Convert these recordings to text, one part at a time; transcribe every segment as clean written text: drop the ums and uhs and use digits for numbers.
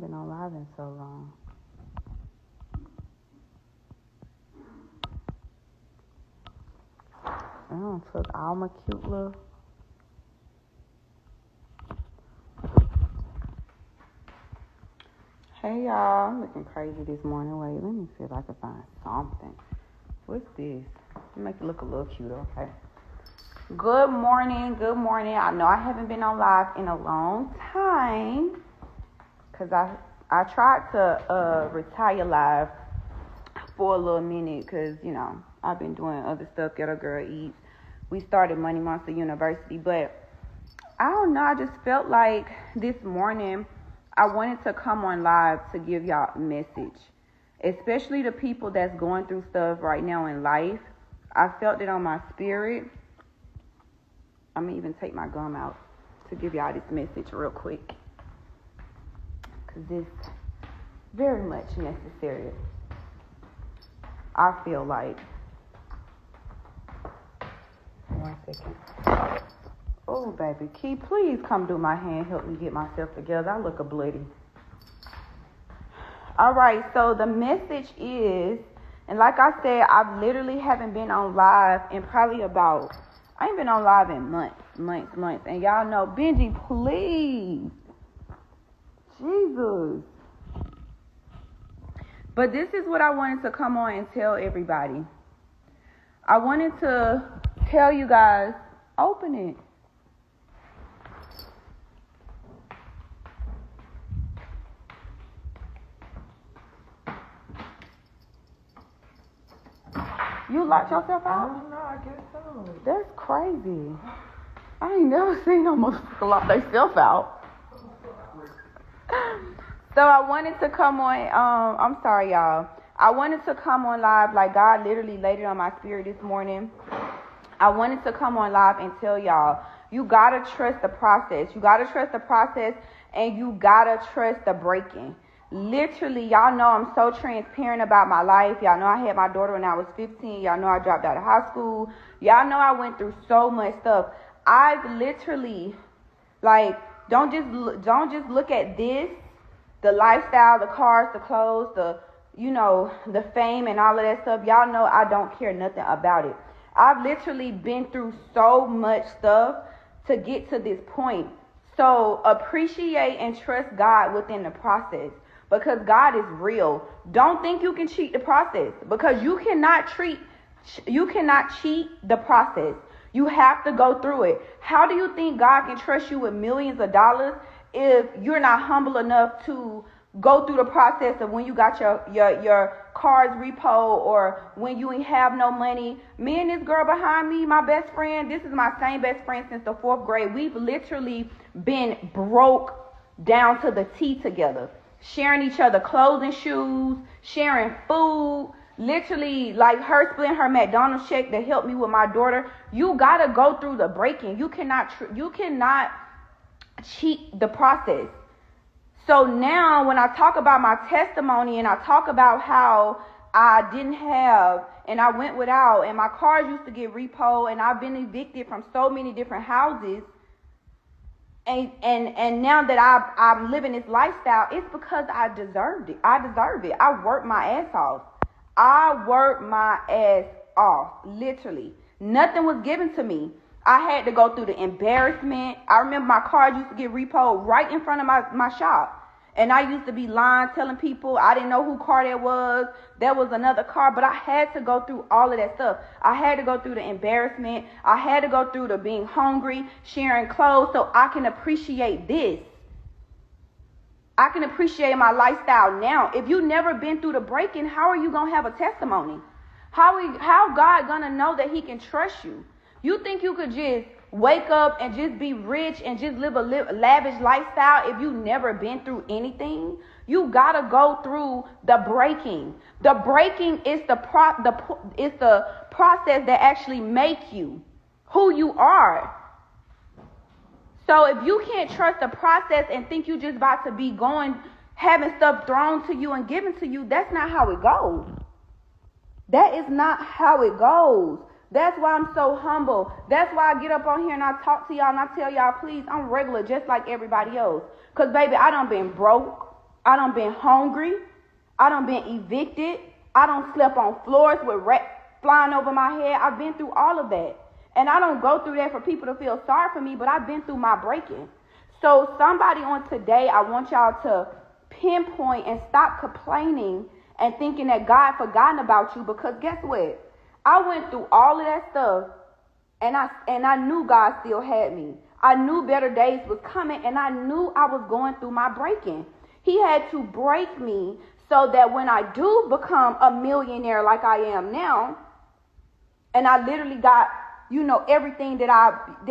ain't been on live in so long. I don't took all my cute little. Hey y'all, I'm looking crazy this morning. Wait, let me see if I can find something. What's this? Make it look a little cute, okay? Good morning, good morning. I know I haven't been on live in a long time because I tried to retire live for a little minute because, you know, I've been doing other stuff, Ghetto Girl Eats. We started Money Monster University, but I don't know, I just felt like this morning I wanted to come on live to give y'all a message, especially the people that's going through stuff right now in life. I felt it on my spirit. I'm going to even take my gum out to give y'all this message real quick because it's very much necessary. I feel like. One second. Oh, baby. Key, please come do my hand. Help me get myself together. I look a bloody. All right. So the message is, and like I said, I literally haven't been on live in probably about, I ain't been on live in months. And y'all know, Benji, please. Jesus. But this is what I wanted to come on and tell everybody. I wanted to tell you guys, open it. You locked yourself out? No, I guess so. That's crazy. I ain't never seen no motherfucker lock themselves out. So I wanted to come on, I'm sorry, y'all. I wanted to come on live, like God literally laid it on my spirit this morning. I wanted to come on live and tell y'all, you gotta trust the process. You gotta trust the process, and you gotta trust the breaking. Literally, y'all know I'm so transparent about my life. Y'all know I had my daughter when I was 15. Y'all know I dropped out of high school. Y'all know I went through so much stuff. I've literally, like, don't just look at this, the lifestyle, the cars, the clothes, the, you know, the fame and all of that stuff. Y'all know I don't care nothing about it. I've literally been through so much stuff to get to this point. So appreciate and trust God within the process, because God is real. Don't think you can cheat the process, because you cannot cheat the process. You have to go through it. How do you think God can trust you with millions of dollars if you're not humble enough to go through the process of when you got your car's repo, or when you ain't have no money? Me and this girl behind me, my best friend, this is my same best friend since the 4th grade. We've literally been broke down to the T together, sharing each other clothes and shoes, sharing food, literally like her splitting her McDonald's check to help me with my daughter. You gotta go through the breaking. You cannot cheat the process. So now when I talk about my testimony and I talk about how I didn't have and I went without, and my cars used to get repo, and I've been evicted from so many different houses, and now that I'm living this lifestyle, it's because I deserved it. I deserve it. I worked my ass off. Literally. Nothing was given to me. I had to go through the embarrassment. I remember my car used to get repoed right in front of my shop. And I used to be lying, telling people I didn't know who car that was. That was another car. But I had to go through all of that stuff. I had to go through the embarrassment. I had to go through the being hungry, sharing clothes, so I can appreciate this. I can appreciate my lifestyle now. If you never been through the breaking, how are you going to have a testimony? How God going to know that he can trust you? You think you could just wake up and just be rich and just live a lavish lifestyle if you never been through anything? You got to go through the breaking. The breaking is the process that actually make you who you are. So if you can't trust the process and think you just about to be having stuff thrown to you and given to you, that's not how it goes. That is not how it goes. That's why I'm so humble. That's why I get up on here and I talk to y'all and I tell y'all, please, I'm regular just like everybody else. Because, baby, I done been broke. I done been hungry. I done been evicted. I done slept on floors with rats flying over my head. I've been through all of that. And I don't go through that for people to feel sorry for me, but I've been through my breaking. So somebody on today, I want y'all to pinpoint and stop complaining and thinking that God forgotten about you, because guess what? I went through all of that stuff, and I knew God still had me. I knew better days was coming, and I knew I was going through my breaking. He had to break me so that when I do become a millionaire like I am now, and I literally got, everything that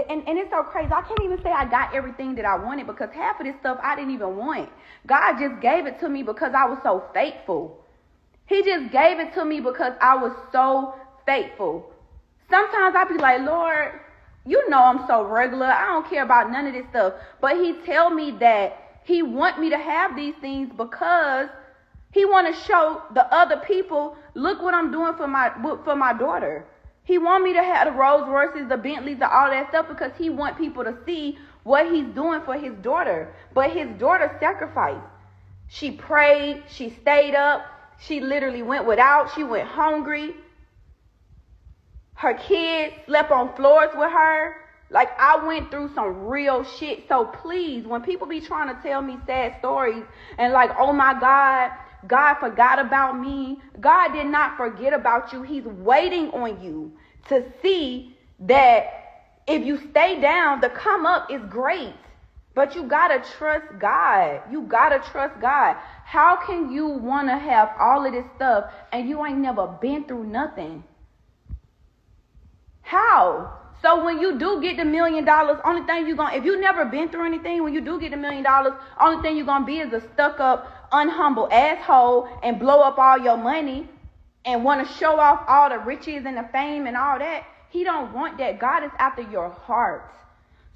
and it's so crazy. I can't even say I got everything that I wanted, because half of this stuff I didn't even want. God just gave it to me because I was so faithful. He just gave it to me because I was so faithful. Sometimes I be like, Lord, I'm so regular. I don't care about none of this stuff. But he tell me that he want me to have these things because he want to show the other people, look what I'm doing for my daughter. He want me to have the Rolls Royces, the Bentleys, all that stuff, because he want people to see what he's doing for his daughter. But his daughter sacrificed. She prayed. She stayed up. She literally went without. She went hungry. Her kids slept on floors with her. Like, I went through some real shit. So please, when people be trying to tell me sad stories and like, oh my God, God forgot about me. God did not forget about you. He's waiting on you to see that if you stay down, the come up is great. But you got to trust God. You got to trust God. How can you want to have all of this stuff and you ain't never been through nothing? How? So when you do get the $1 million, only thing if you never been through anything, when you do get the $1 million, only thing you're going to be is a stuck up, unhumble asshole and blow up all your money and want to show off all the riches and the fame and all that. He don't want that. God is after your heart.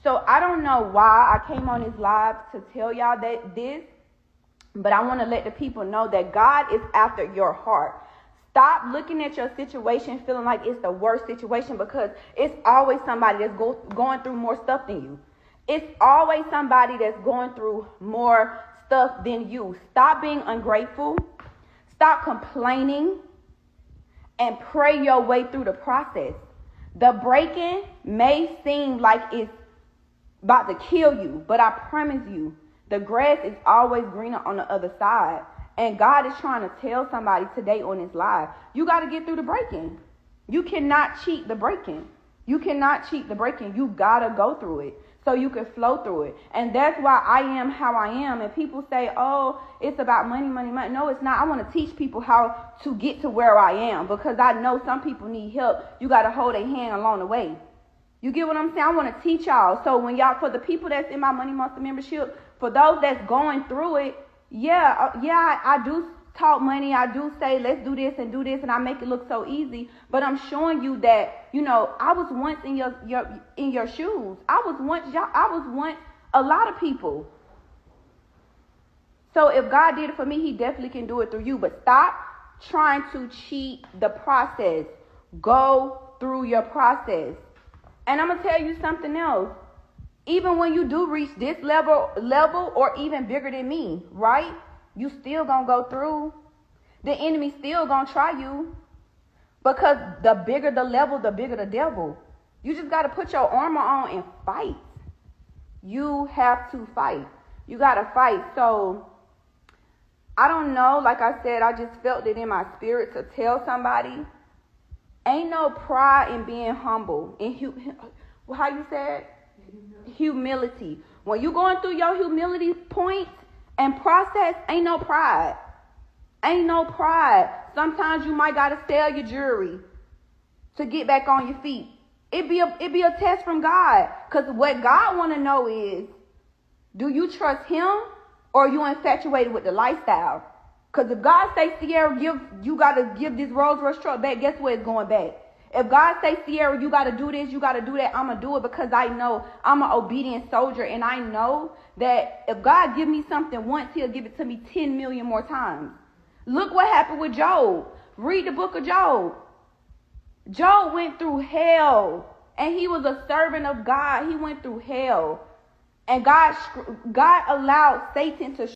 So I don't know why I came on this live to tell y'all this, but I want to let the people know that God is after your heart. Stop looking at your situation feeling like it's the worst situation, because it's always somebody that's going through more stuff than you. It's always somebody that's going through more stuff than you. Stop being ungrateful. Stop complaining and pray your way through the process. The breaking may seem like it's about to kill you, but I promise you, the grass is always greener on the other side. And God is trying to tell somebody today on this live, you got to get through the breaking. You cannot cheat the breaking. You cannot cheat the breaking. You got to go through it so you can flow through it. And that's why I am how I am. And people say, oh, it's about money, money, money. No, it's not. I want to teach people how to get to where I am, because I know some people need help. You got to hold their hand along the way. You get what I'm saying? I want to teach y'all. So when for the people that's in my Money Monster membership, for those that's going through it, I do talk money. I do say, let's do this, and I make it look so easy. But I'm showing you that, I was once in your shoes. I was once a lot of people. So if God did it for me, he definitely can do it through you. But stop trying to cheat the process. Go through your process. And I'm going to tell you something else. Even when you do reach this level or even bigger than me, right? You still going to go through. The enemy still going to try you. Because the bigger the level, the bigger the devil. You just got to put your armor on and fight. You have to fight. You got to fight. So, I don't know. Like I said, I just felt it in my spirit to tell somebody. Ain't no pride in being humble. How you said? Humility. When you going through your humility points and process, ain't no pride. Ain't no pride. Sometimes you might gotta sell your jewelry to get back on your feet. It be a test from God. Because what God want to know is, do you trust him or are you infatuated with the lifestyle? Because if God say, Sierra, you got to give this Rolls Royce truck back, guess where it's going back? If God say, Sierra, you got to do this, you got to do that, I'm going to do it, because I know I'm an obedient soldier. And I know that if God give me something once, he'll give it to me 10 million more times. Look what happened with Job. Read the book of Job. Job went through hell, and he was a servant of God. He went through hell. And God allowed Satan to